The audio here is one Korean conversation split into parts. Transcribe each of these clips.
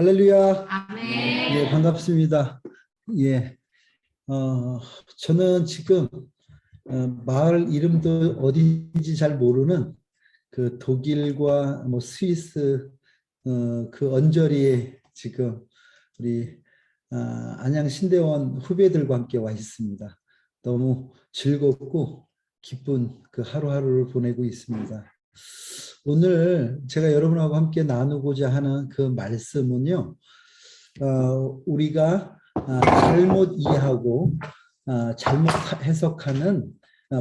할렐루야. 예, 아멘. 반갑습니다. 예, 저는 지금 마을 이름도 어딘지 잘 모르는 그 독일과 뭐 스위스 그 언저리에 지금 우리 안양 신대원 후배들과 함께 와 있습니다. 너무 즐겁고 기쁜 그 하루하루를 보내고 있습니다. 오늘 제가 여러분하고 함께 나누고자 하는 그 말씀은요, 우리가 잘못 이해하고 잘못 해석하는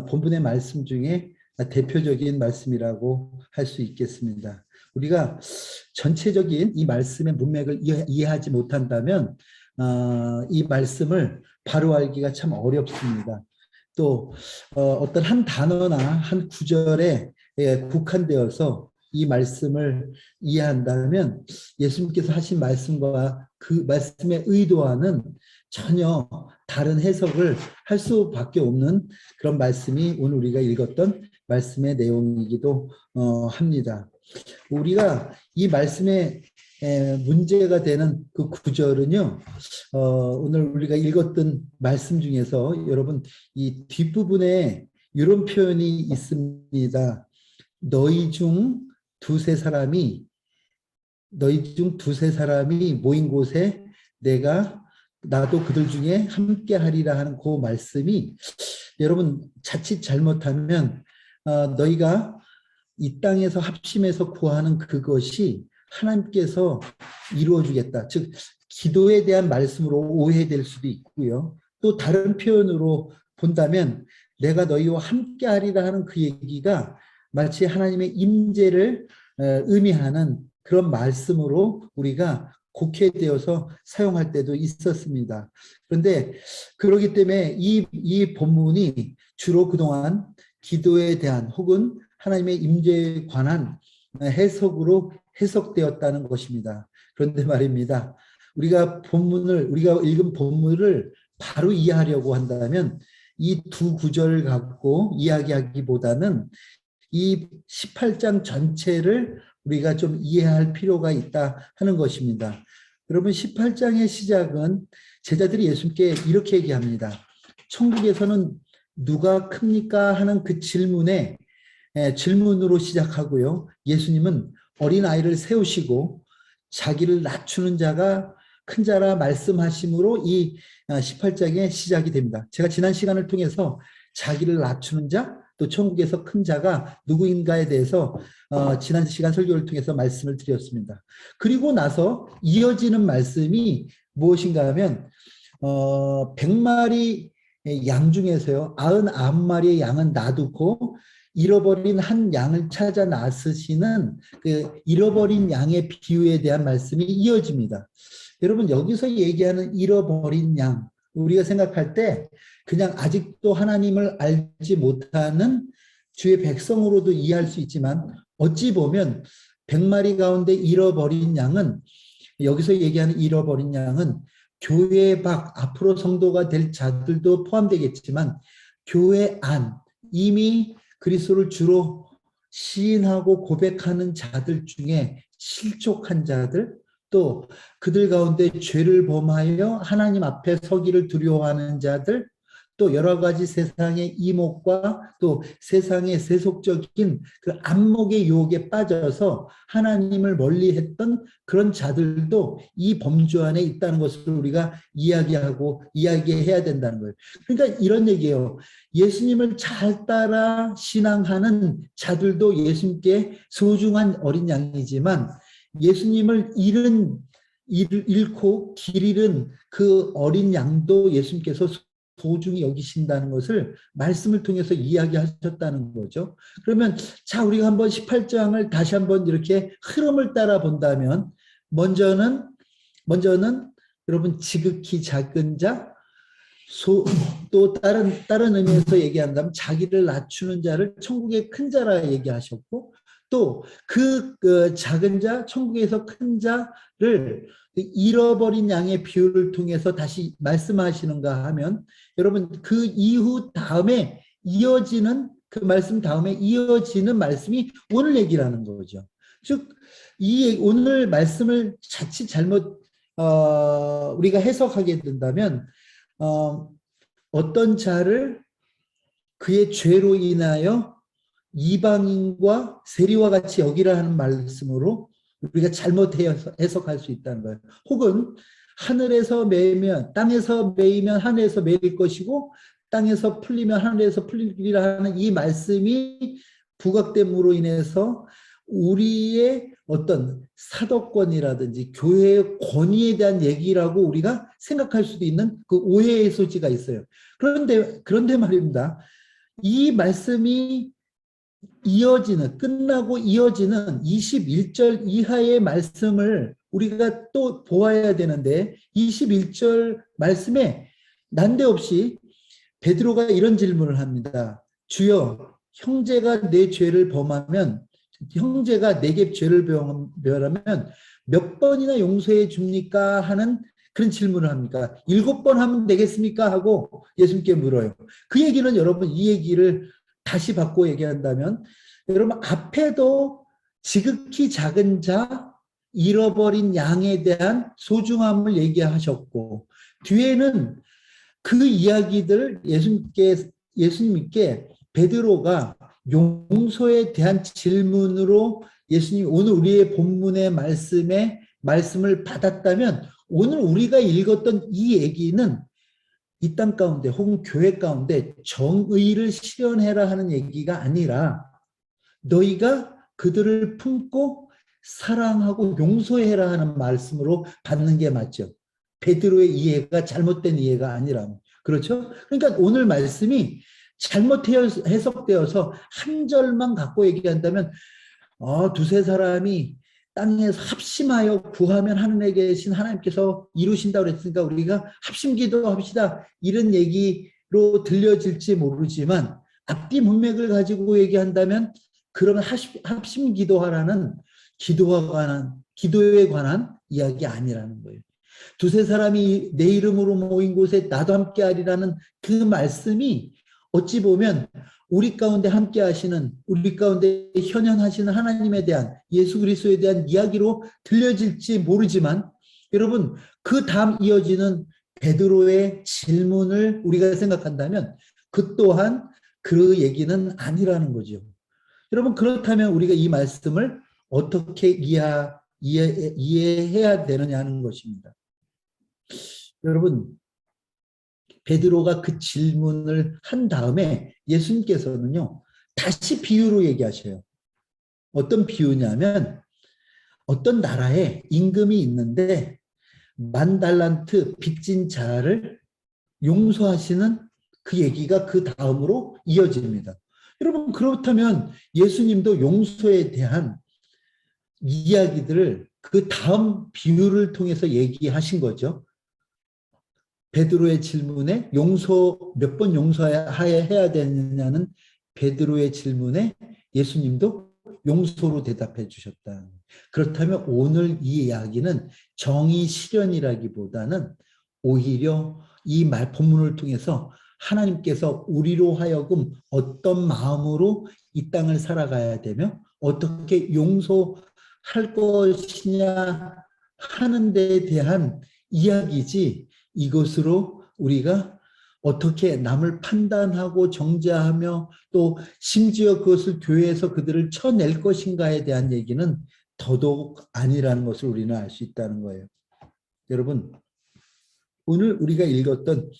본문의 말씀 중에 대표적인 말씀이라고 할 수 있겠습니다. 우리가 전체적인 이 말씀의 문맥을 이해하지 못한다면 이 말씀을 바로 알기가 참 어렵습니다. 또 어떤 한 단어나 한 구절에 국한되어서 이 말씀을 이해한다면 예수님께서 하신 말씀과 그 말씀의 의도와는 전혀 다른 해석을 할 수밖에 없는 그런 말씀이 오늘 우리가 읽었던 말씀의 내용이기도 합니다. 우리가 이 말씀의 문제가 되는 그 구절은요, 오늘 우리가 읽었던 말씀 중에서 여러분 이 뒷부분에 이런 표현이 있습니다. 너희 중 두세 사람이 모인 곳에 나도 그들 중에 함께 하리라 하는 그 말씀이 여러분 자칫 잘못하면 너희가 이 땅에서 합심해서 구하는 그것이 하나님께서 이루어 주겠다. 즉 기도에 대한 말씀으로 오해될 수도 있고요. 또 다른 표현으로 본다면 내가 너희와 함께 하리라 하는 그 얘기가 마치 하나님의 임재를 의미하는 그런 말씀으로 우리가 곡해되어서 사용할 때도 있었습니다. 그런데 그렇기 때문에 이 본문이 주로 그동안 기도에 대한 혹은 하나님의 임재에 관한 해석으로 해석되었다는 것입니다. 그런데 말입니다. 우리가 읽은 본문을 바로 이해하려고 한다면 이 두 구절을 갖고 이야기하기보다는 이 18장 전체를 우리가 좀 이해할 필요가 있다 하는 것입니다. 여러분 18장의 시작은 제자들이 예수님께 이렇게 얘기합니다. 천국에서는 누가 큽니까? 하는 그 질문으로 시작하고요. 예수님은 어린아이를 세우시고 자기를 낮추는 자가 큰 자라 말씀하심으로 이 18장의 시작이 됩니다. 제가 지난 시간을 통해서 자기를 낮추는 자, 또 천국에서 큰 자가 누구인가에 대해서 지난 시간 설교를 통해서 말씀을 드렸습니다. 그리고 나서 이어지는 말씀이 무엇인가 하면 100마리 양 중에서요 99마리의 양은 놔두고 잃어버린 한 양을 찾아 나서시는 그 잃어버린 양의 비유에 대한 말씀이 이어집니다. 여러분 여기서 얘기하는 잃어버린 양, 우리가 생각할 때 그냥 아직도 하나님을 알지 못하는 주의 백성으로도 이해할 수 있지만 어찌 보면 100마리 가운데 잃어버린 양은, 여기서 얘기하는 잃어버린 양은 교회 밖 앞으로 성도가 될 자들도 포함되겠지만 교회 안 이미 그리스도를 주로 시인하고 고백하는 자들 중에 실족한 자들, 또 그들 가운데 죄를 범하여 하나님 앞에 서기를 두려워하는 자들, 또 여러 가지 세상의 이목과 또 세상의 세속적인 그 안목의 유혹에 빠져서 하나님을 멀리했던 그런 자들도 이 범주 안에 있다는 것을 우리가 이야기해야 된다는 거예요. 그러니까 이런 얘기예요. 예수님을 잘 따라 신앙하는 자들도 예수님께 소중한 어린 양이지만 예수님을 잃고 길 잃은 그 어린 양도 예수님께서 소중히 여기신다는 것을 말씀을 통해서 이야기하셨다는 거죠. 그러면 자, 우리가 한번 18장을 다시 한번 이렇게 흐름을 따라 본다면 먼저는 여러분 지극히 작은 자, 또 다른 의미에서 얘기한다면 자기를 낮추는 자를 천국의 큰 자라 얘기하셨고, 또 그 작은 자, 천국에서 큰 자를 잃어버린 양의 비유를 통해서 다시 말씀하시는가 하면 여러분 그 이후 그 말씀 다음에 이어지는 말씀이 오늘 얘기라는 거죠. 즉, 오늘 말씀을 자칫 잘못 우리가 해석하게 된다면 어떤 자를 그의 죄로 인하여 이방인과 세리와 같이 여기라 하는 말씀으로 우리가 잘못 해석할 수 있다는 거예요. 혹은 하늘에서 매이면 땅에서 매이면 하늘에서 매일 것이고 땅에서 풀리면 하늘에서 풀리리라 하는 이 말씀이 부각됨으로 인해서 우리의 어떤 사도권이라든지 교회의 권위에 대한 얘기라고 우리가 생각할 수도 있는 그 오해의 소지가 있어요. 그런데 말입니다. 이 말씀이 끝나고 이어지는 21절 이하의 말씀을 우리가 또 보아야 되는데 21절 말씀에 난데없이 베드로가 이런 질문을 합니다. 주여, 형제가 내게 죄를 범하면 몇 번이나 용서해 줍니까? 하는 그런 질문을 합니까? 7번 하면 되겠습니까? 하고 예수님께 물어요. 그 얘기는 여러분, 이 얘기를 다시 바꿔 얘기한다면 여러분, 앞에도 지극히 작은 자, 잃어버린 양에 대한 소중함을 얘기하셨고 뒤에는 그 이야기들 예수님께 베드로가 용서에 대한 질문으로 예수님이 오늘 우리의 본문의 말씀을 받았다면 오늘 우리가 읽었던 이 얘기는 이 땅 가운데 혹은 교회 가운데 정의를 실현해라 하는 얘기가 아니라 너희가 그들을 품고 사랑하고 용서해라 하는 말씀으로 받는 게 맞죠. 베드로의 이해가 잘못된 이해가 아니라. 그렇죠? 그러니까 오늘 말씀이 잘못 해석되어서 한 절만 갖고 얘기한다면 두세 사람이 땅에서 합심하여 구하면 하늘에 계신 하나님께서 이루신다고 그랬으니까 우리가 합심 기도합시다. 이런 얘기로 들려질지 모르지만 앞뒤 문맥을 가지고 얘기한다면 그러면 합심 기도하라는 기도에 관한 이야기 아니라는 거예요. 두세 사람이 내 이름으로 모인 곳에 나도 함께 하리라는 그 말씀이 어찌 보면 우리 가운데 함께 하시는, 우리 가운데 현현하시는 하나님에 대한, 예수 그리스도에 대한 이야기로 들려질지 모르지만 여러분, 그 다음 이어지는 베드로의 질문을 우리가 생각한다면 그 또한 그 얘기는 아니라는 거죠. 여러분, 그렇다면 우리가 이 말씀을 어떻게 이해해야 되느냐는 것입니다. 여러분, 베드로가 그 질문을 한 다음에 예수님께서는요, 다시 비유로 얘기하셔요. 어떤 비유냐면 어떤 나라에 임금이 있는데 10,000달란트 빚진 자를 용서하시는 그 얘기가 그 다음으로 이어집니다. 여러분, 그렇다면 예수님도 용서에 대한 이야기들을 그 다음 비유를 통해서 얘기하신 거죠. 베드로의 질문에 몇 번 용서해야 되느냐는 베드로의 질문에 예수님도 용서로 대답해 주셨다. 그렇다면 오늘 이 이야기는 정의 실현이라기보다는 오히려 이 본문을 통해서 하나님께서 우리로 하여금 어떤 마음으로 이 땅을 살아가야 되며 어떻게 용서할 것이냐 하는 데에 대한 이야기지, 이것으로 우리가 어떻게 남을 판단하고 정죄하며 또 심지어 그것을 교회에서 그들을 쳐낼 것인가에 대한 얘기는 더더욱 아니라는 것을 우리는 알 수 있다는 거예요. 여러분, 오늘 우리가 읽었던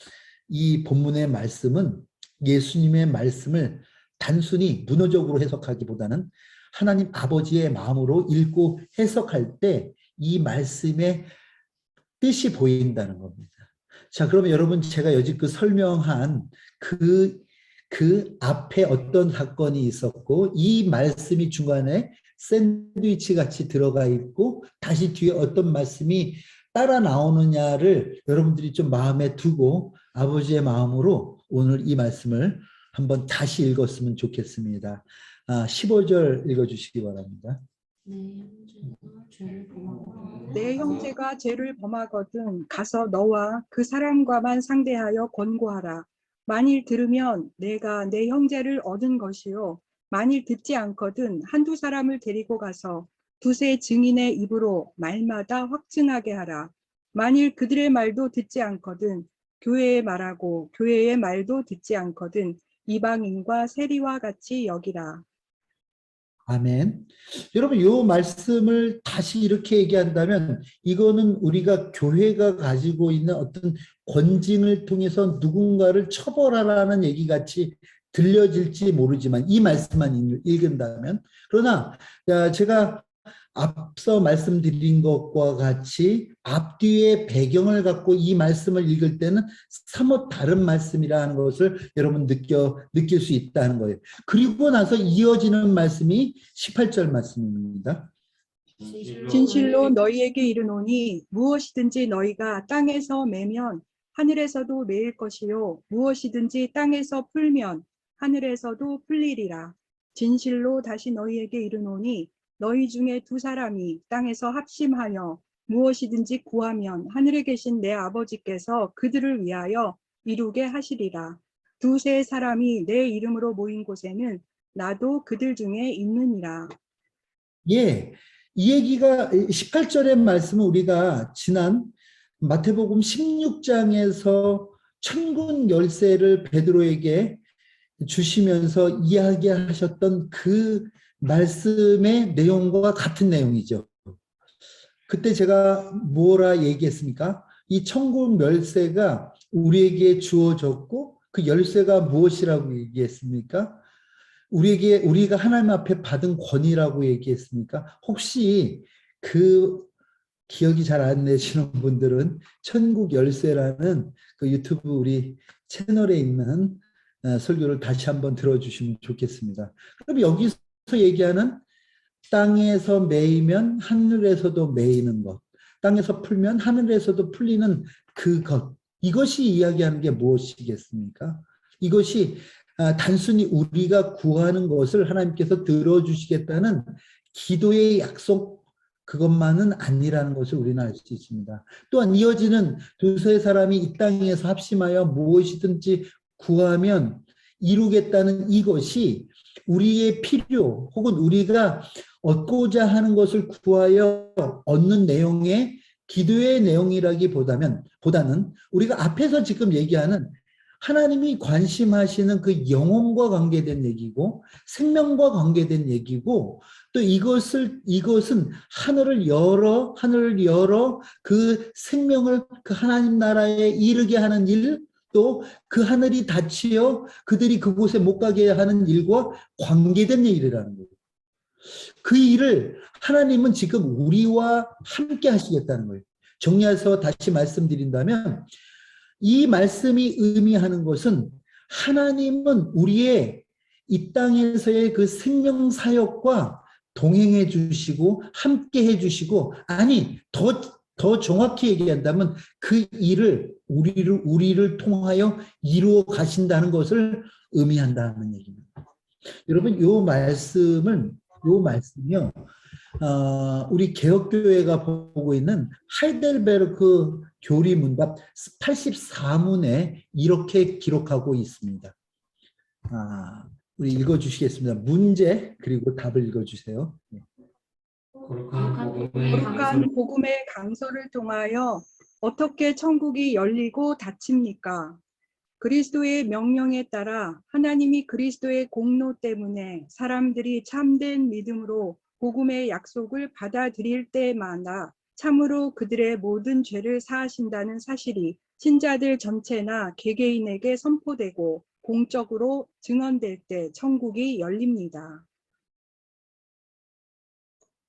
이 본문의 말씀은 예수님의 말씀을 단순히 문어적으로 해석하기보다는 하나님 아버지의 마음으로 읽고 해석할 때 이 말씀의 뜻이 보인다는 겁니다. 자, 그러면 여러분, 제가 여지껏 설명한 그 앞에 어떤 사건이 있었고 이 말씀이 중간에 샌드위치 같이 들어가 있고 다시 뒤에 어떤 말씀이 따라 나오느냐를 여러분들이 좀 마음에 두고 아버지의 마음으로 오늘 이 말씀을 한번 다시 읽었으면 좋겠습니다. 15절 읽어주시기 바랍니다. 내 형제가 죄를 범하거든 가서 너와 그 사람과만 상대하여 권고하라. 만일 들으면 내가 내 형제를 얻은 것이요 만일 듣지 않거든 한두 사람을 데리고 가서 두세 증인의 입으로 말마다 확증하게 하라. 만일 그들의 말도 듣지 않거든 교회의 말하고 교회의 말도 듣지 않거든 이방인과 세리와 같이 여기라. 아멘. 여러분, 이 말씀을 다시 이렇게 얘기한다면 이거는 우리가 교회가 가지고 있는 어떤 권징을 통해서 누군가를 처벌하라는 얘기 같이 들려질지 모르지만 이 말씀만 읽은다면, 그러나 제가 앞서 말씀드린 것과 같이 앞뒤의 배경을 갖고 이 말씀을 읽을 때는 사뭇 다른 말씀이라는 것을 여러분 느낄 수 있다는 거예요. 그리고 나서 이어지는 말씀이 18절 말씀입니다. 진실로 너희에게 이르노니 무엇이든지 너희가 땅에서 매면 하늘에서도 매일 것이요 무엇이든지 땅에서 풀면 하늘에서도 풀리리라. 진실로 다시 너희에게 이르노니 너희 중에 두 사람이 땅에서 합심하여 무엇이든지 구하면 하늘에 계신 내 아버지께서 그들을 위하여 이루게 하시리라. 두세 사람이 내 이름으로 모인 곳에는 나도 그들 중에 있느니라. 예, 이 얘기가 18절의 말씀은 우리가 지난 마태복음 16장에서 천군 열쇠를 베드로에게 주시면서 이야기하셨던 그 말씀의 내용과 같은 내용이죠. 그때 제가 뭐라 얘기했습니까? 이 천국 열쇠가 우리에게 주어졌고 그 열쇠가 무엇이라고 얘기했습니까? 우리가 하나님 앞에 받은 권위라고 얘기했습니까? 혹시 그 기억이 잘 안 나시는 분들은 천국 열쇠라는 그 유튜브 우리 채널에 있는 설교를 다시 한번 들어주시면 좋겠습니다. 그럼 여기서 얘기하는 땅에서 매이면 하늘에서도 매이는 것, 땅에서 풀면 하늘에서도 풀리는 그것, 이것이 이야기하는 게 무엇이겠습니까? 이것이 단순히 우리가 구하는 것을 하나님께서 들어주시겠다는 기도의 약속, 그것만은 아니라는 것을 우리는 알 수 있습니다. 또한 이어지는 두세 사람이 이 땅에서 합심하여 무엇이든지 구하면 이루겠다는 이것이 우리의 필요 혹은 우리가 얻고자 하는 것을 구하여 얻는 내용의 기도의 내용이라기보다는 우리가 앞에서 지금 얘기하는 하나님이 관심하시는 그 영혼과 관계된 얘기고 생명과 관계된 얘기고 또 이것은 하늘을 열어 그 생명을 그 하나님 나라에 이르게 하는 일, 또 그 하늘이 닫히어 그들이 그곳에 못 가게 하는 일과 관계된 일이라는 거예요. 그 일을 하나님은 지금 우리와 함께 하시겠다는 거예요. 정리해서 다시 말씀드린다면 이 말씀이 의미하는 것은 하나님은 우리의 이 땅에서의 그 생명 사역과 동행해 주시고 함께 해 주시고, 아니 더 정확히 얘기한다면 그 일을 우리를 통하여 이루어 가신다는 것을 의미한다는 얘기입니다. 여러분, 요 말씀이요, 우리 개혁교회가 보고 있는 하이델베르크 교리문답 84문에 이렇게 기록하고 있습니다. 우리 읽어주시겠습니다. 문제 그리고 답을 읽어주세요. 거룩한 복음의 강서를 통하여 어떻게 천국이 열리고 닫힙니까? 그리스도의 명령에 따라 하나님이 그리스도의 공로 때문에 사람들이 참된 믿음으로 복음의 약속을 받아들일 때마다 참으로 그들의 모든 죄를 사하신다는 사실이 신자들 전체나 개개인에게 선포되고 공적으로 증언될 때 천국이 열립니다.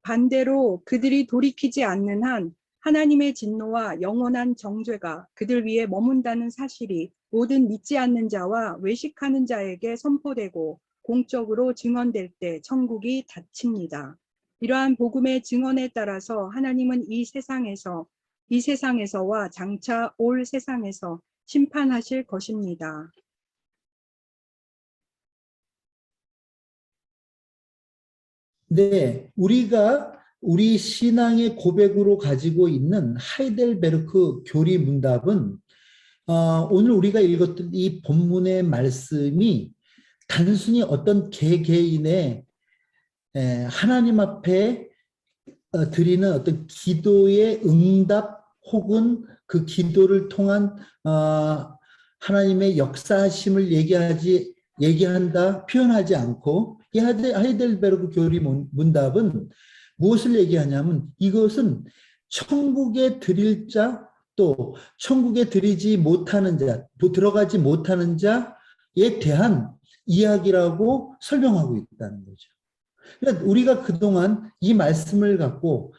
반대로 그들이 돌이키지 않는 한 하나님의 진노와 영원한 정죄가 그들 위에 머문다는 사실이 모든 믿지 않는 자와 외식하는 자에게 선포되고 공적으로 증언될 때 천국이 닫힙니다. 이러한 복음의 증언에 따라서 하나님은 이 세상에서와 장차 올 세상에서 심판하실 것입니다. 네, 우리 신앙의 고백으로 가지고 있는 하이델베르크 교리 문답은 오늘 우리가 읽었던 이 본문의 말씀이 단순히 어떤 개개인의 하나님 앞에 드리는 어떤 기도의 응답 혹은 그 기도를 통한 하나님의 역사하심을 얘기한다, 표현하지 않고 이 하이델베르그 교리 문답은 무엇을 얘기하냐면 이것은 천국에 드릴 자 또 천국에 들이지 못하는 자, 들어가지 못하는 자에 대한 이야기라고 설명하고 있다는 거죠. 그러니까 우리가 그동안 이 말씀을 갖고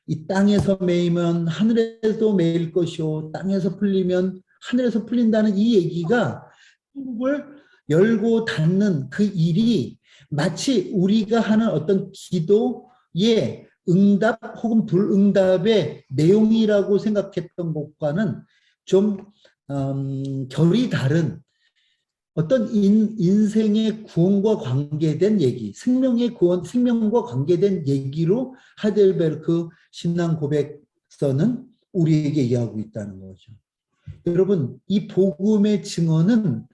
이 땅에서 매이면 하늘에도 매일 것이요 땅에서 풀리면 하늘에서 풀린다는 이 얘기가 천국을 열고 닫는 그 일이 마치 우리가 하는 어떤 기도의 응답 혹은 불응답의 내용이라고 생각했던 것과는 좀 결이 다른 어떤 인생의 구원과 관계된 얘기, 생명의 구원, 생명과 관계된 얘기로 하델베르크 신앙 고백서는 우리에게 이야기하고 있다는 거죠. 여러분, 이 복음의 증언은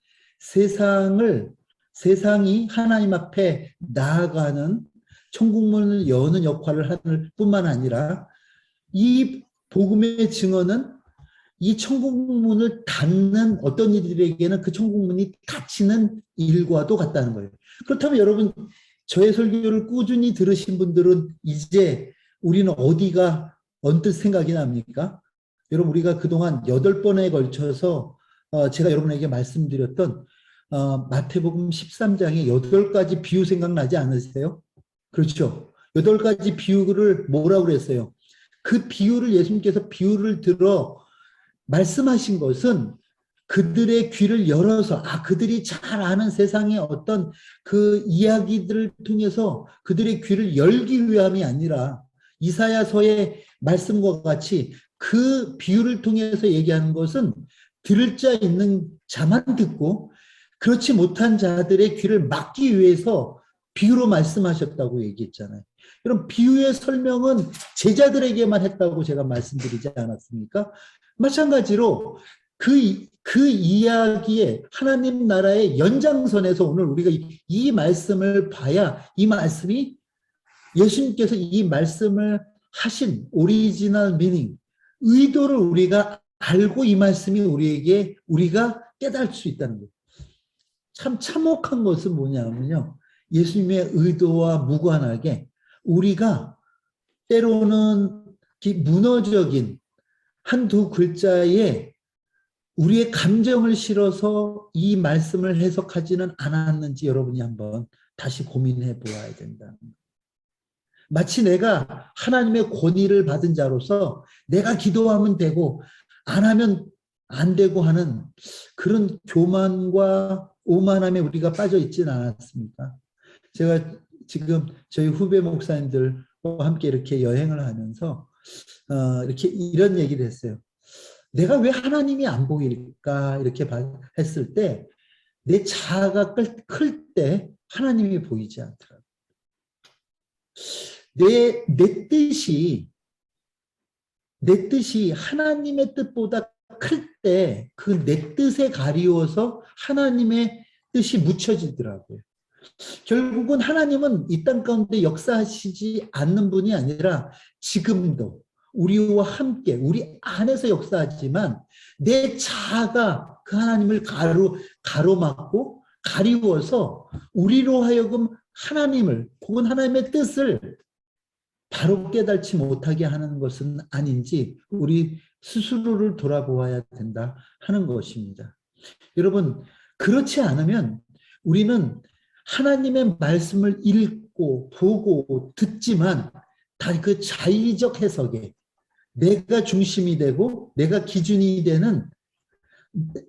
세상이 하나님 앞에 나아가는 천국문을 여는 역할을 하는 뿐만 아니라 이 복음의 증언은 이 천국문을 닫는 어떤 이들에게는 그 천국문이 닫히는 일과도 같다는 거예요. 그렇다면 여러분, 저의 설교를 꾸준히 들으신 분들은 이제 우리는 어디가 언뜻 생각이 납니까? 여러분, 우리가 그동안 8번에 걸쳐서 제가 여러분에게 말씀드렸던 마태복음 13장에 8가지 비유 생각나지 않으세요? 그렇죠. 8가지 비유를 뭐라고 그랬어요? 그 비유를 예수님께서 비유를 들어 말씀하신 것은 그들의 귀를 열어서 그들이 잘 아는 세상의 어떤 그 이야기들을 통해서 그들의 귀를 열기 위함이 아니라 이사야서의 말씀과 같이 그 비유를 통해서 얘기하는 것은 들을 자 있는 자만 듣고 그렇지 못한 자들의 귀를 막기 위해서 비유로 말씀하셨다고 얘기했잖아요. 그럼 비유의 설명은 제자들에게만 했다고 제가 말씀드리지 않았습니까? 마찬가지로 그 이야기에 하나님 나라의 연장선에서 오늘 우리가 이 말씀을 봐야 이 말씀이 예수님께서 이 말씀을 하신 오리지널 미닝, 의도를 우리가 알고 이 말씀이 우리가 깨달을 수 있다는 거예요. 참 참혹한 것은 뭐냐면요. 예수님의 의도와 무관하게 우리가 때로는 문어적인 한두 글자에 우리의 감정을 실어서 이 말씀을 해석하지는 않았는지 여러분이 한번 다시 고민해 보아야 된다. 마치 내가 하나님의 권위를 받은 자로서 내가 기도하면 되고 안 하면 안 되고 하는 그런 교만과 오만함에 우리가 빠져 있지는 않았습니까? 제가 지금 저희 후배 목사님들과 함께 이렇게 여행을 하면서 이렇게 이런 얘기를 했어요. 내가 왜 하나님이 안 보일까? 이렇게 했을 때 내 자아가 클 때 하나님이 보이지 않더라고요. 내 뜻이 하나님의 뜻보다 클 때 그 내 뜻에 가리워서 하나님의 뜻이 묻혀지더라고요. 결국은 하나님은 이 땅 가운데 역사하시지 않는 분이 아니라 지금도 우리와 함께 우리 안에서 역사하지만 내 자아가 그 하나님을 가로막고 가리워서 우리로 하여금 하나님을 혹은 하나님의 뜻을 바로 깨닫지 못하게 하는 것은 아닌지 우리 스스로를 돌아보아야 된다 하는 것입니다. 여러분, 그렇지 않으면 우리는 하나님의 말씀을 읽고 보고 듣지만 다 그 자의적 해석에 내가 중심이 되고 내가 기준이 되는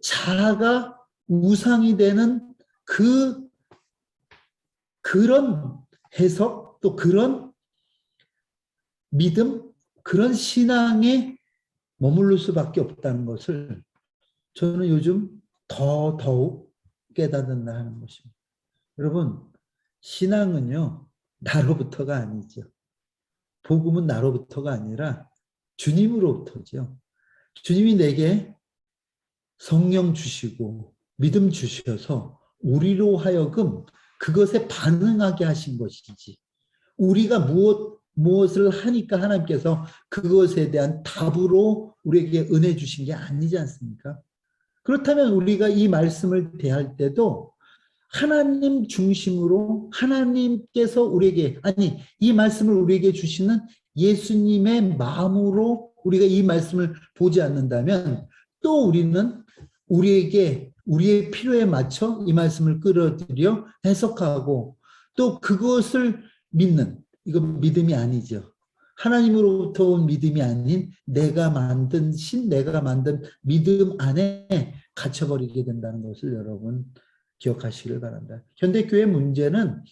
자아가 우상이 되는 그런 해석 또 그런 믿음 그런 신앙에 머무를 수밖에 없다는 것을 저는 요즘 더욱 깨닫는다 하는 것입니다. 여러분, 신앙은요 나로부터가 아니죠. 복음은 나로부터가 아니라 주님으로부터죠. 주님이 내게 성령 주시고 믿음 주셔서 우리로 하여금 그것에 반응하게 하신 것이지 우리가 무엇을 하니까 하나님께서 그것에 대한 답으로 우리에게 은혜 주신 게 아니지 않습니까? 그렇다면 우리가 이 말씀을 대할 때도 하나님 중심으로 하나님께서 우리에게, 아니, 이 말씀을 우리에게 주시는 예수님의 마음으로 우리가 이 말씀을 보지 않는다면 또 우리는 우리에게 우리의 필요에 맞춰 이 말씀을 끌어들여 해석하고 또 그것을 믿는, 이거 믿음이 아니죠. 하나님으로부터 온 믿음이 아닌 내가 만든 내가 만든 믿음 안에 갇혀버리게 된다는 것을 여러분 기억하시길 바랍니다. 현대교회 문제는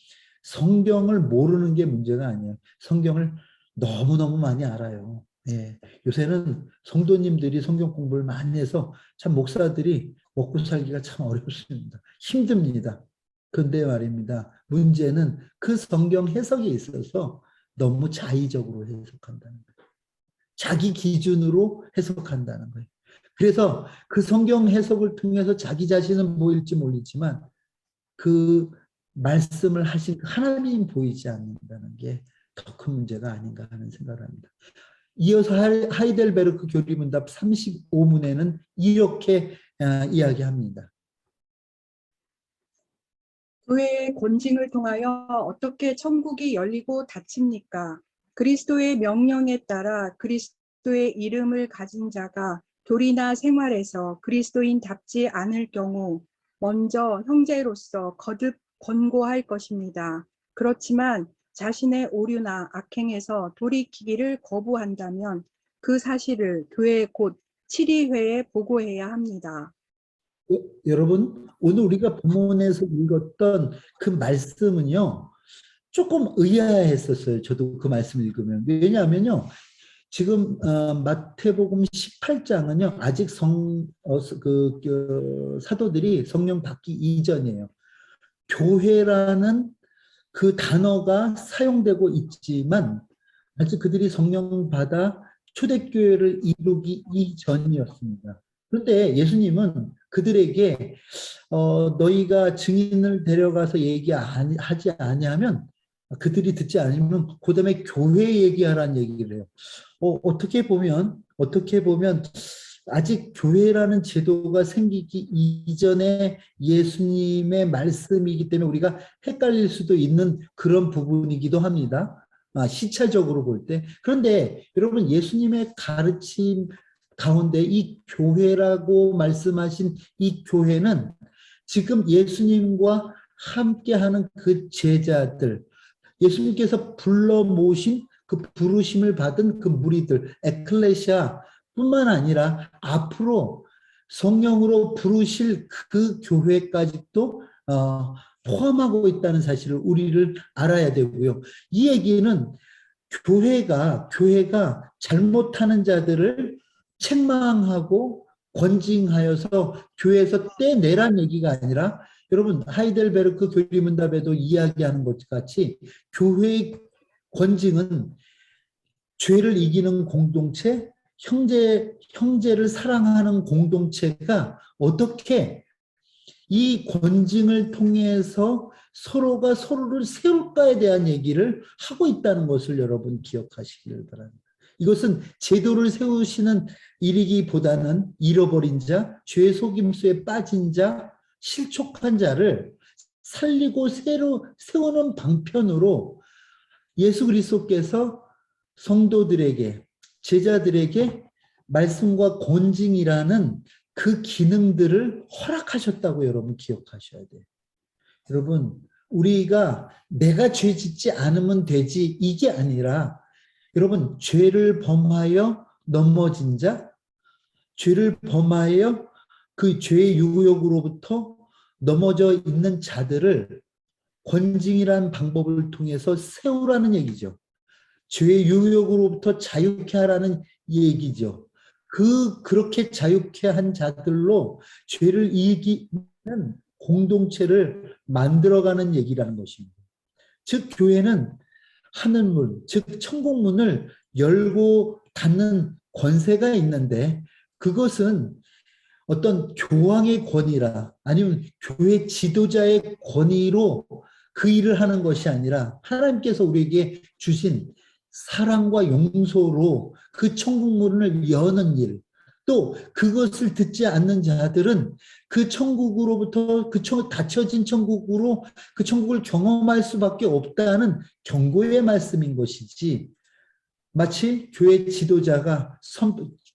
성경을 모르는 게 문제가 아니에요. 성경을 너무너무 많이 알아요. 예. 요새는 성도님들이 성경 공부를 많이 해서 참 목사들이 먹고 살기가 참 어렵습니다. 힘듭니다. 근데 말입니다. 문제는 그 성경 해석에 있어서 너무 자의적으로 해석한다는 거예요. 자기 기준으로 해석한다는 거예요. 그래서 그 성경 해석을 통해서 자기 자신은 보일지 모르지만 그 말씀을 하신 하나님 보이지 않는다는 게 더 큰 문제가 아닌가 하는 생각을 합니다. 이어서 하이델베르크 교리문답 35문에는 이렇게 이야기합니다. 교회의 권징을 통하여 어떻게 천국이 열리고 닫힙니까? 그리스도의 명령에 따라 그리스도의 이름을 가진 자가 교리나 생활에서 그리스도인답지 않을 경우 먼저 형제로서 거듭 권고할 것입니다. 그렇지만 자신의 오류나 악행에서 돌이키기를 거부한다면 그 사실을 교회 곧 치리회에 보고해야 합니다. 여러분, 오늘 우리가 본문에서 읽었던 그 말씀은요, 조금 의아했었어요. 저도 그 말씀을 읽으면. 왜냐하면요, 지금 마태복음 18장은요, 아직 사도들이 성령 받기 이전이에요. 교회라는 그 단어가 사용되고 있지만 아직 그들이 성령 받아 초대교회를 이루기 이전이었습니다. 그런데 예수님은 그들에게 너희가 증인을 데려가서 얘기하지 아니하면 그들이 듣지 않으면 그 다음에 교회 얘기하라는 얘기를 해요. 어떻게 보면 아직 교회라는 제도가 생기기 이전에 예수님의 말씀이기 때문에 우리가 헷갈릴 수도 있는 그런 부분이기도 합니다. 시차적으로 볼 때. 그런데 여러분, 예수님의 가르침 가운데 이 교회라고 말씀하신 이 교회는 지금 예수님과 함께하는 그 제자들, 예수님께서 불러 모신 그 부르심을 받은 그 무리들, 에클레시아 뿐만 아니라 앞으로 성령으로 부르실 그 교회까지도 포함하고 있다는 사실을 우리를 알아야 되고요. 이 얘기는 교회가 잘못하는 자들을 책망하고 권징하여서 교회에서 떼내란 얘기가 아니라, 여러분 하이델베르크 교리문답에도 이야기하는 것 같이 교회의 권징은 죄를 이기는 공동체, 형제를 사랑하는 공동체가 어떻게 이 권징을 통해서 서로가 서로를 세울까에 대한 얘기를 하고 있다는 것을 여러분 기억하시길 바랍니다. 이것은 제도를 세우시는 일이기보다는 잃어버린 자, 죄 속임수에 빠진 자, 실족한 자를 살리고 세우는 방편으로 예수 그리스도께서 성도들에게, 제자들에게 말씀과 권징이라는 그 기능들을 허락하셨다고 여러분 기억하셔야 돼요. 여러분, 우리가 내가 죄 짓지 않으면 되지 이게 아니라, 여러분, 죄를 범하여 넘어진 자, 죄를 범하여 그 죄의 유혹으로부터 넘어져 있는 자들을 권징이라는 방법을 통해서 세우라는 얘기죠. 죄의 유혹으로부터 자유케 하라는 얘기죠. 그렇게 자유케 한 자들로 죄를 이기는 공동체를 만들어가는 얘기라는 것입니다. 즉 교회는 하늘문, 즉 천국문을 열고 닫는 권세가 있는데, 그것은 어떤 교황의 권위라 아니면 교회 지도자의 권위로 그 일을 하는 것이 아니라 하나님께서 우리에게 주신 사랑과 용서로 그 천국 문을 여는 일, 또 그것을 듣지 않는 자들은 그 천국으로부터 닫혀진 천국으로 그 천국을 경험할 수밖에 없다는 경고의 말씀인 것이지, 마치 교회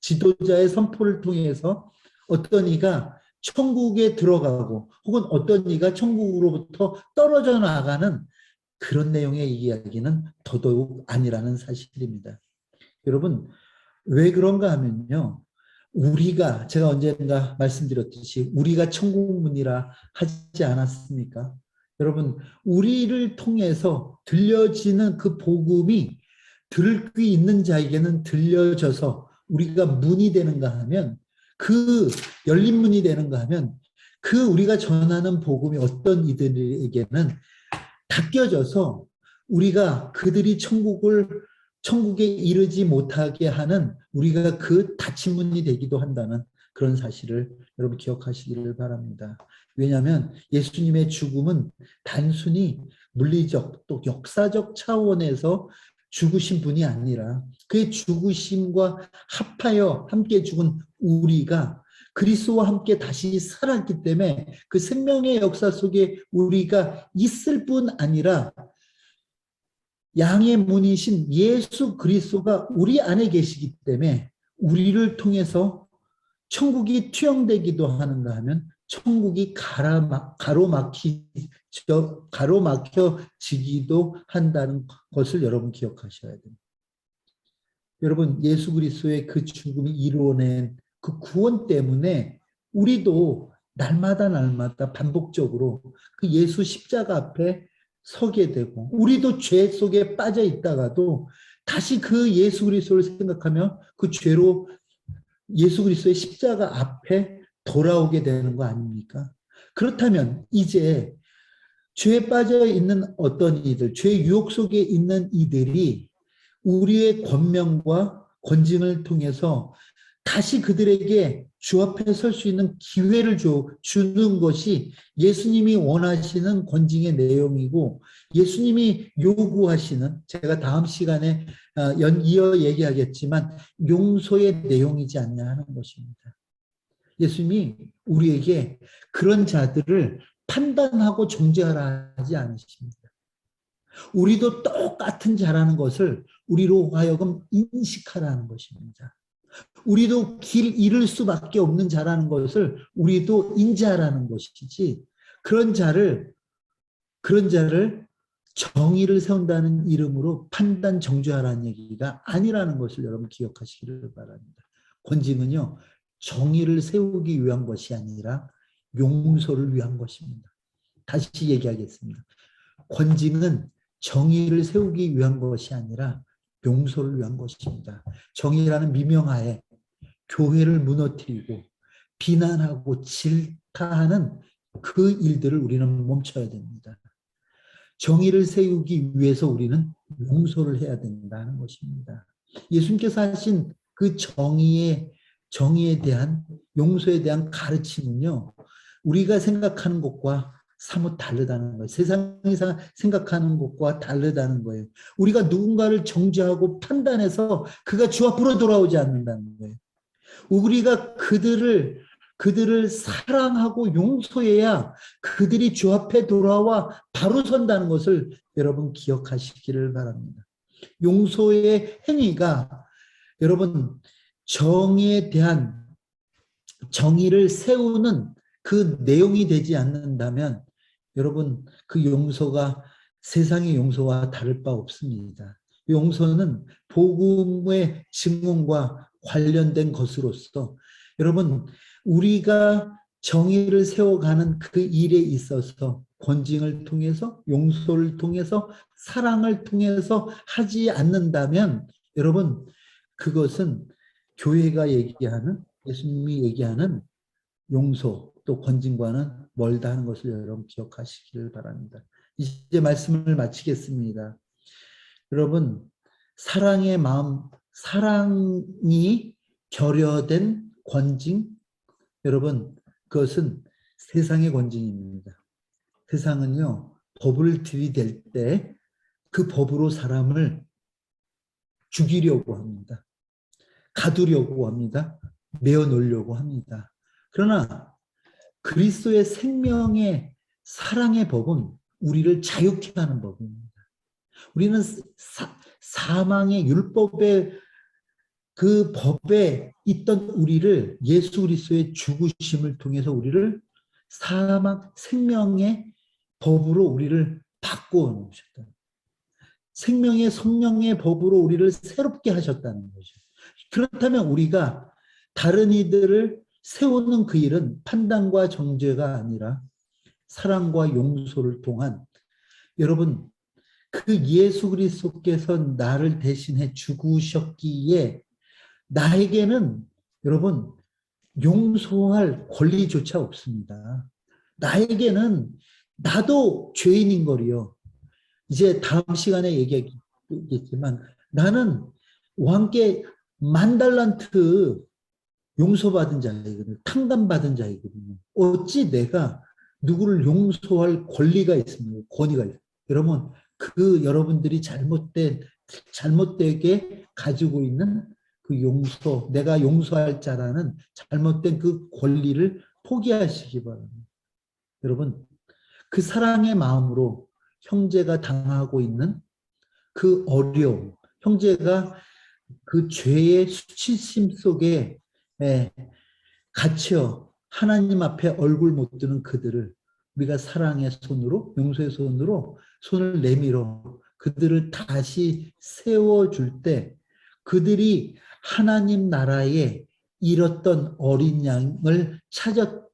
지도자의 선포를 통해서 어떤 이가 천국에 들어가고 혹은 어떤 이가 천국으로부터 떨어져 나가는 그런 내용의 이야기는 더더욱 아니라는 사실입니다. 여러분, 왜 그런가 하면요, 제가 언젠가 말씀드렸듯이 우리가 천국문이라 하지 않았습니까? 여러분, 우리를 통해서 들려지는 그 복음이 들을 귀 있는 자에게는 들려져서 우리가 문이 되는가 하면, 그 열린 문이 되는가 하면, 그 우리가 전하는 복음이 어떤 이들에게는 닫혀져서 우리가 그들이 천국에 이르지 못하게 하는, 우리가 그 닫힌 문이 되기도 한다는 그런 사실을 여러분 기억하시기를 바랍니다. 왜냐하면 예수님의 죽음은 단순히 물리적 또 역사적 차원에서 죽으신 분이 아니라 그의 죽으심과 합하여 함께 죽은 우리가 그리스도와 함께 다시 살았기 때문에 그 생명의 역사 속에 우리가 있을 뿐 아니라 양의 문이신 예수 그리스도가 우리 안에 계시기 때문에 우리를 통해서 천국이 투영되기도 하는가 하면 천국이 가로막혀지기도 한다는 것을 여러분 기억하셔야 됩니다. 여러분, 예수 그리스도의 그 죽음이 이루어낸 그 구원 때문에 우리도 날마다 반복적으로 그 예수 십자가 앞에 서게 되고, 우리도 죄 속에 빠져 있다가도 다시 그 예수 그리스도를 생각하며 그 죄로 예수 그리스도의 십자가 앞에 돌아오게 되는 거 아닙니까? 그렇다면 이제 죄에 빠져 있는 어떤 이들, 죄 유혹 속에 있는 이들이 우리의 권명과 권징을 통해서 다시 그들에게 주 앞에 설 수 있는 기회를 주는 것이 예수님이 원하시는 권징의 내용이고, 예수님이 요구하시는, 제가 다음 시간에 이어 얘기하겠지만 용서의 내용이지 않냐 하는 것입니다. 예수님이 우리에게 그런 자들을 판단하고 정죄하라 하지 않으십니다. 우리도 똑같은 자라는 것을 우리로 하여금 인식하라는 것입니다. 우리도 길 잃을 수밖에 없는 자라는 것을 우리도 인지하라는 것이지, 그런 자를 정의를 세운다는 이름으로 판단 정죄하라는 얘기가 아니라는 것을 여러분 기억하시기를 바랍니다. 권징은요, 정의를 세우기 위한 것이 아니라 용서를 위한 것입니다. 다시 얘기하겠습니다. 권징은 정의를 세우기 위한 것이 아니라 용서를 위한 것입니다. 정의라는 미명하에 교회를 무너뜨리고 비난하고 질타하는 그 일들을 우리는 멈춰야 됩니다. 정의를 세우기 위해서 우리는 용서를 해야 된다는 것입니다. 예수님께서 하신 그 정의에 대한, 용서에 대한 가르침은요, 우리가 생각하는 것과 사뭇 다르다는 거예요. 세상이 생각하는 것과 다르다는 거예요. 우리가 누군가를 정죄하고 판단해서 그가 주 앞으로 돌아오지 않는다는 거예요. 우리가 그들을 사랑하고 용서해야 그들이 주 앞에 돌아와 바로 선다는 것을 여러분 기억하시기를 바랍니다. 용서의 행위가 여러분 정의에 대한, 정의를 세우는 그 내용이 되지 않는다면 여러분 그 용서가 세상의 용서와 다를 바 없습니다. 용서는 복음의 증언과 관련된 것으로서 여러분 우리가 정의를 세워가는 그 일에 있어서 권징을 통해서, 용서를 통해서, 사랑을 통해서 하지 않는다면 여러분 그것은 교회가 얘기하는, 예수님이 얘기하는 용서 또 권징과는 멀다 하는 것을 여러분 기억하시기를 바랍니다. 이제 말씀을 마치겠습니다. 여러분, 사랑의 마음, 사랑이 결여된 권징, 여러분 그것은 세상의 권징입니다. 세상은요 법을 들이댈 때 그 법으로 사람을 죽이려고 합니다. 가두려고 합니다. 메어 놓으려고 합니다. 그러나 그리스도의 생명의 사랑의 법은 우리를 자유케 하는 법입니다. 우리는 사망의 율법의 그 법에 있던 우리를 예수 그리스도의 죽으심을 통해서 우리를 생명의 법으로 우리를 바꾸어 놓으셨다. 생명의 성령의 법으로 우리를 새롭게 하셨다는 거죠. 그렇다면 우리가 다른 이들을 세우는 그 일은 판단과 정죄가 아니라 사랑과 용서를 통한, 여러분, 그 예수 그리스도께서 나를 대신해 죽으셨기에 나에게는 여러분 용서할 권리조차 없습니다. 나에게는 나도 죄인인 거리요. 이제 다음 시간에 얘기하겠지만 나는 왕께 10,000달란트 용서받은 자이거든요. 탕감받은 자이거든요. 어찌 내가 누구를 용서할 권리가 있습니까? 권위가 있어요. 여러분, 여러분들이 잘못되게 가지고 있는 그 용서, 내가 용서할 자라는 잘못된 그 권리를 포기하시기 바랍니다. 여러분, 그 사랑의 마음으로 형제가 당하고 있는 그 어려움, 형제가 그 죄의 수치심 속에 갇혀 하나님 앞에 얼굴 못 드는 그들을 우리가 사랑의 손으로, 용서의 손으로 손을 내밀어 그들을 다시 세워줄 때 그들이 하나님 나라에 잃었던 어린 양을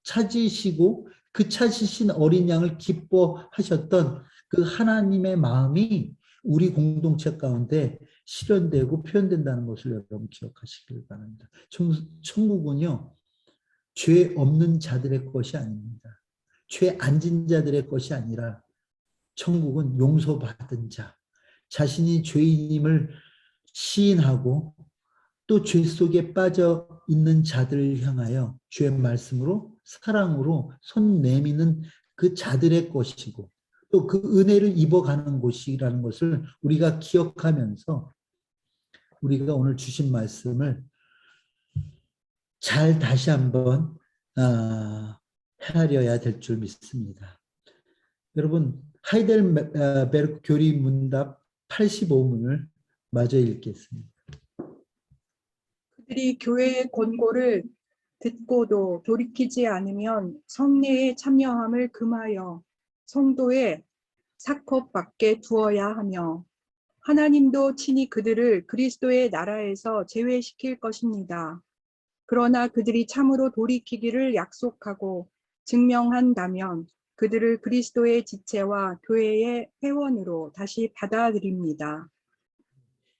찾으시고 그 찾으신 어린 양을 기뻐하셨던 그 하나님의 마음이 우리 공동체 가운데 실현되고 표현된다는 것을 여러분 기억하시길 바랍니다. 천국은요, 죄 없는 자들의 것이 아닙니다. 죄 안 진 자들의 것이 아니라 천국은 용서받은 자, 자신이 죄인임을 시인하고 또 죄 속에 빠져 있는 자들을 향하여 주의 말씀으로 사랑으로 손 내미는 그 자들의 것이고 또 그 은혜를 입어가는 곳이라는 것을 우리가 기억하면서 우리가 오늘 주신 말씀을 잘 다시 한번 헤아려야 될 줄 믿습니다. 여러분, 하이델베르크 교리 문답 85문을 마저 읽겠습니다. 그들이 교회의 권고를 듣고도 돌이키지 않으면 성례에 참여함을 금하여 성도의 사컵 밖에 두어야 하며 하나님도 친히 그들을 그리스도의 나라에서 제외시킬 것입니다. 그러나 그들이 참으로 돌이키기를 약속하고 증명한다면 그들을 그리스도의 지체와 교회의 회원으로 다시 받아들입니다.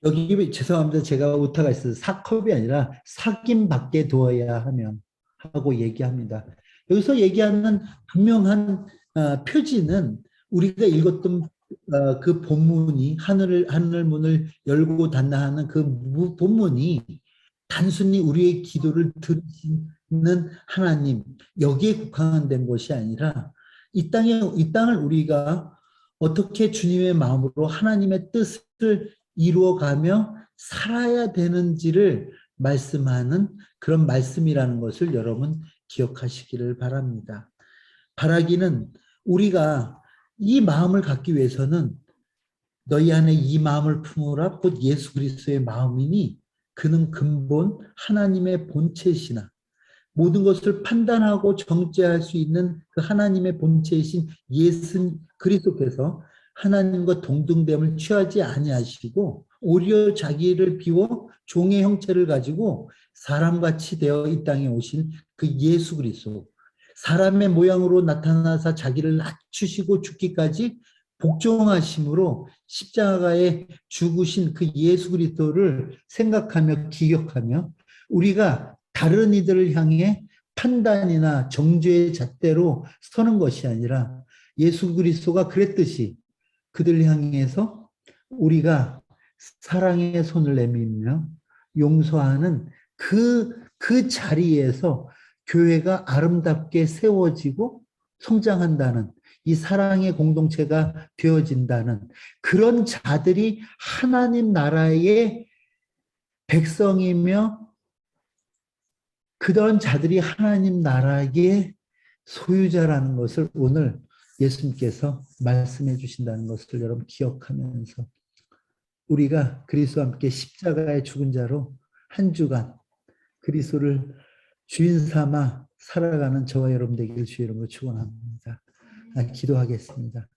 여기 죄송합니다. 제가 오타가 있어서 사컵이 아니라 삭임 밖에 두어야 하면 하고 얘기합니다. 여기서 얘기하는 분명한 표지는 우리가 읽었던 그 본문이 하늘 문을 열고 닫나 하는 그 본문이 단순히 우리의 기도를 들으시는 하나님 여기에 국한된 것이 아니라 이 땅을 우리가 어떻게 주님의 마음으로 하나님의 뜻을 이루어가며 살아야 되는지를 말씀하는 그런 말씀이라는 것을 여러분 기억하시기를 바랍니다. 바라기는 우리가 이 마음을 갖기 위해서는 너희 안에 이 마음을 품으라 곧 예수 그리스도의 마음이니 그는 근본 하나님의 본체시나 모든 것을 판단하고 정죄할 수 있는 그 하나님의 본체이신 예수 그리스도께서 하나님과 동등됨을 취하지 아니하시고 오히려 자기를 비워 종의 형체를 가지고 사람같이 되어 이 땅에 오신 그 예수 그리스도, 사람의 모양으로 나타나사 자기를 낮추시고 죽기까지 복종하심으로 십자가에 죽으신 그 예수 그리스도를 생각하며 기억하며 우리가 다른 이들을 향해 판단이나 정죄의 잣대로 서는 것이 아니라 예수 그리스도가 그랬듯이 그들 향해서 우리가 사랑의 손을 내밀며 용서하는 그 자리에서 교회가 아름답게 세워지고 성장한다는 이 사랑의 공동체가 되어진다는 그런 자들이 하나님 나라의 백성이며 그런 자들이 하나님 나라의 소유자라는 것을 오늘 예수님께서 말씀해 주신다는 것을 여러분 기억하면서 우리가 그리스도와 함께 십자가의 죽은 자로 한 주간 그리스도를 주인 삼아 살아가는 저와 여러분 되기를 주의 이름으로 축원합니다. 기도하겠습니다.